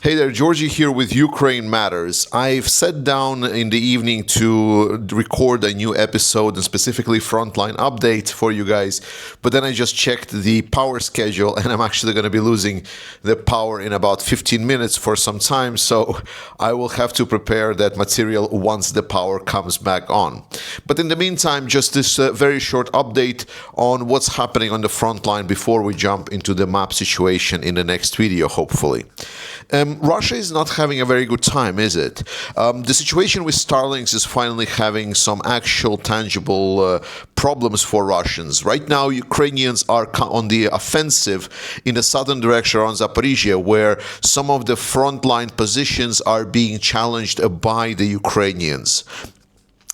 Hey there, Georgie here with Ukraine Matters. I've sat down in the evening to record a new episode and specifically frontline update for you guys, but then I just checked the power schedule and I'm actually going to be losing the power in about 15 minutes for some time, so I will have to prepare that material once the power comes back on. But in the meantime, just this very short update on what's happening on the front line before we jump into the map situation in the next video, hopefully. Russia is not having a very good time, is it? The situation with Starlinks is finally having some actual tangible problems for Russians. Right now, Ukrainians are on the offensive in the southern direction around Zaporizhia, where some of the frontline positions are being challenged by the Ukrainians.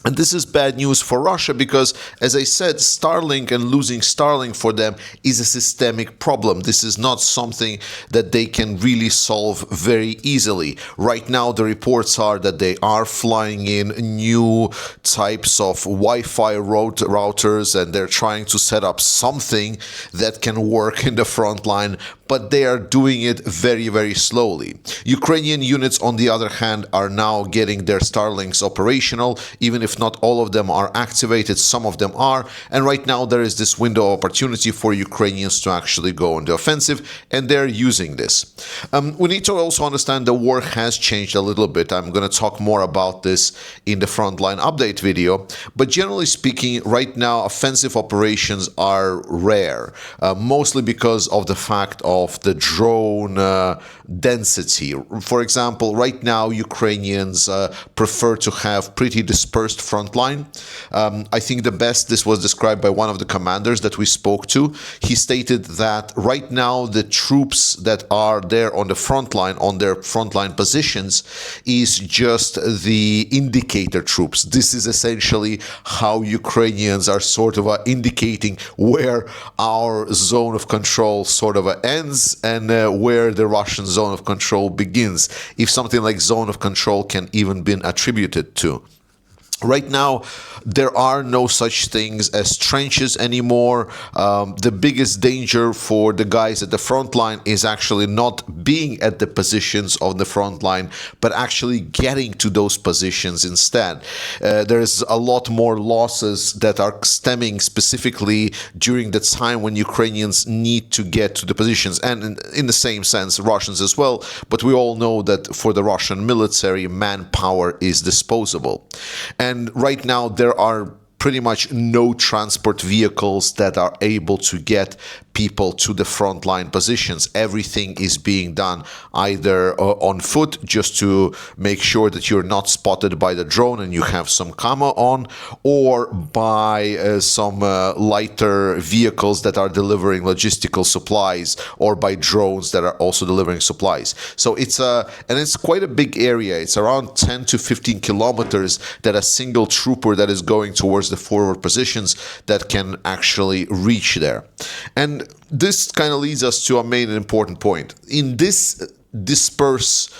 And this is bad news for Russia because, as I said, Starlink and losing Starlink for them is a systemic problem. This is not something that they can really solve very easily. Right now, the reports are that they are flying in new types of Wi-Fi routers, and they're trying to set up something that can work in the front line, but they are doing it very, very slowly. Ukrainian units, on the other hand, are now getting their Starlinks operational, even if not all of them are activated, some of them are, and right now there is this window of opportunity for Ukrainians to actually go on the offensive, and they're using this. We need to also understand the war has changed a little bit. I'm going to talk more about this in the frontline update video, but generally speaking, right now offensive operations are rare, mostly because of the fact of the drone density. For example, right now Ukrainians prefer to have pretty dispersed front line. I think the best this was described by one of the commanders that we spoke to. He stated that right now the troops that are there on the front line, on their frontline positions, is just the indicator troops. This is essentially how Ukrainians are sort of indicating where our zone of control sort of ends and where the Russian zone of control begins, if something like zone of control can even be attributed to. Right now, there are no such things as trenches anymore. The biggest danger for the guys at the front line is actually not being at the positions of the front line, but actually getting to those positions instead. There's a lot more losses that are stemming specifically during the time when Ukrainians need to get to the positions, and in the same sense, Russians as well. But we all know that for the Russian military, manpower is disposable. And right now, there are pretty much no transport vehicles that are able to get people to the frontline positions. Everything is being done either on foot, just to make sure that you're not spotted by the drone and you have some camo on, or by some lighter vehicles that are delivering logistical supplies, or by drones that are also delivering supplies. So it's quite a big area. It's around 10 to 15 kilometers that a single trooper that is going towards the forward positions that can actually reach there. And this kind of leads us to a main and important point. In this disperse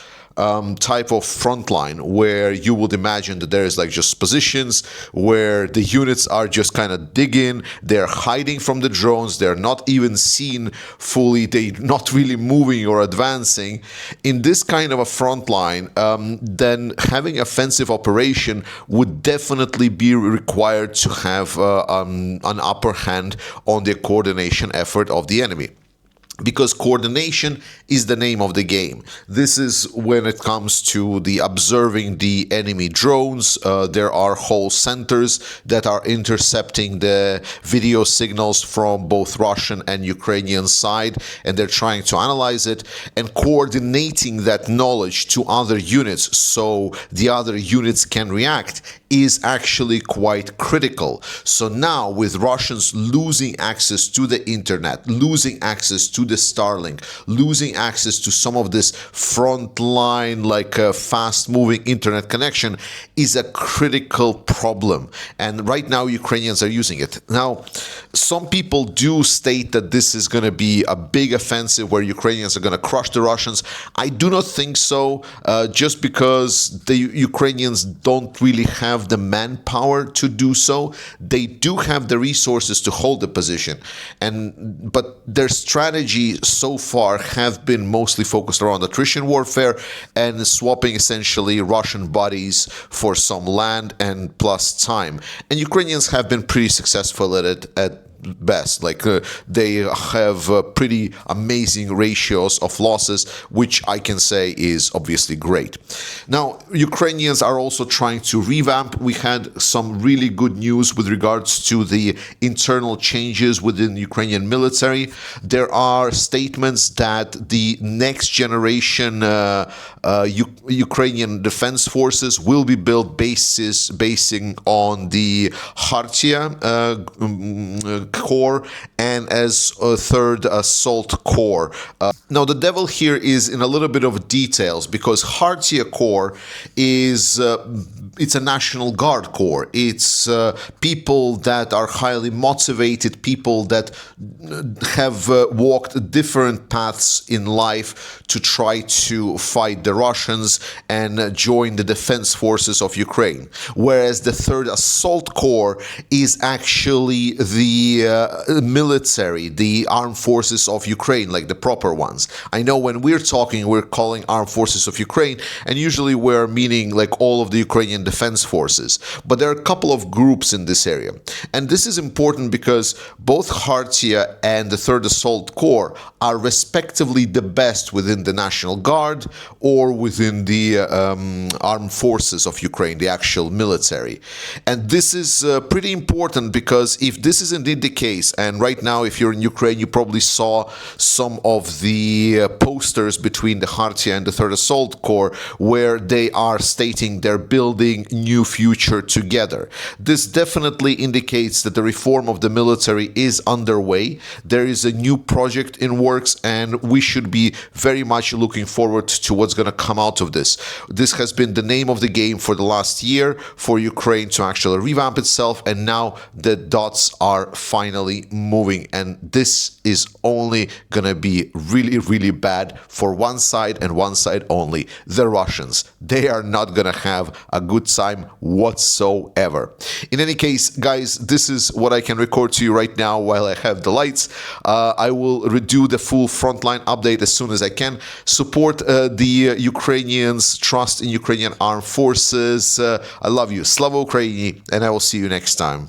type of front line, where you would imagine that there is like just positions where the units are just kind of digging, they're hiding from the drones, they're not even seen fully, they're not really moving or advancing. In this kind of a front line, then having offensive operation would definitely be required to have an upper hand on the coordination effort of the enemy. Because coordination is the name of the game. This is when it comes to the observing the enemy drones. There are whole centers that are intercepting the video signals from both Russian and Ukrainian side, and they're trying to analyze it and coordinating that knowledge to other units so the other units can react is actually quite critical. So now, with Russians losing access to the internet, losing access to the Starlink, losing access to some of this frontline, like fast-moving internet connection, is a critical problem. And right now, Ukrainians are using it. Now, some people do state that this is going to be a big offensive where Ukrainians are going to crush the Russians. I do not think so, just because the Ukrainians don't really have have the manpower to do so. They do have the resources to hold the position, but their strategy so far have been mostly focused around attrition warfare and swapping essentially Russian bodies for some land and plus time. And Ukrainians have been pretty successful at it at best. They have pretty amazing ratios of losses, which I can say is obviously great. Now, Ukrainians are also trying to revamp. We had some really good news with regards to the internal changes within the Ukrainian military. There are statements that the next generation Ukrainian defense forces will be built basing on the Khartia Corps and as a third assault corps. Now the devil here is in a little bit of details, because Khartia Corps is it's a National Guard Corps. It's people that are highly motivated, people that have walked different paths in life to try to fight the Russians and join the defense forces of Ukraine. Whereas the third assault corps is actually the military, the armed forces of Ukraine, like the proper ones. I know when we're talking, we're calling armed forces of Ukraine, and usually we're meaning like all of the Ukrainian defense forces. But there are a couple of groups in this area. And this is important because both Khartia and the third assault corps are respectively the best within the National Guard or within the armed forces of Ukraine, the actual military. And this is pretty important, because if this is indeed the case, and right now if you're in Ukraine, you probably saw some of the posters between the Khartia and the third assault corps where they are stating they're building new future together. This definitely indicates that the reform of the military is underway. There is a new project in works, and we should be very much looking forward to what's going to come out of this. This has been the name of the game for the last year, for Ukraine to actually revamp itself, and now the dots are finally moving, and this is only going to be really, really bad for one side and one side only, the Russians. They are not going to have a good time whatsoever. In any case, guys, this is what I can record to you right now while I have the lights. I will redo the full frontline update as soon as I can. Support the Ukrainians, trust in Ukrainian armed forces. I love you. Slava Ukraini, and I will see you next time.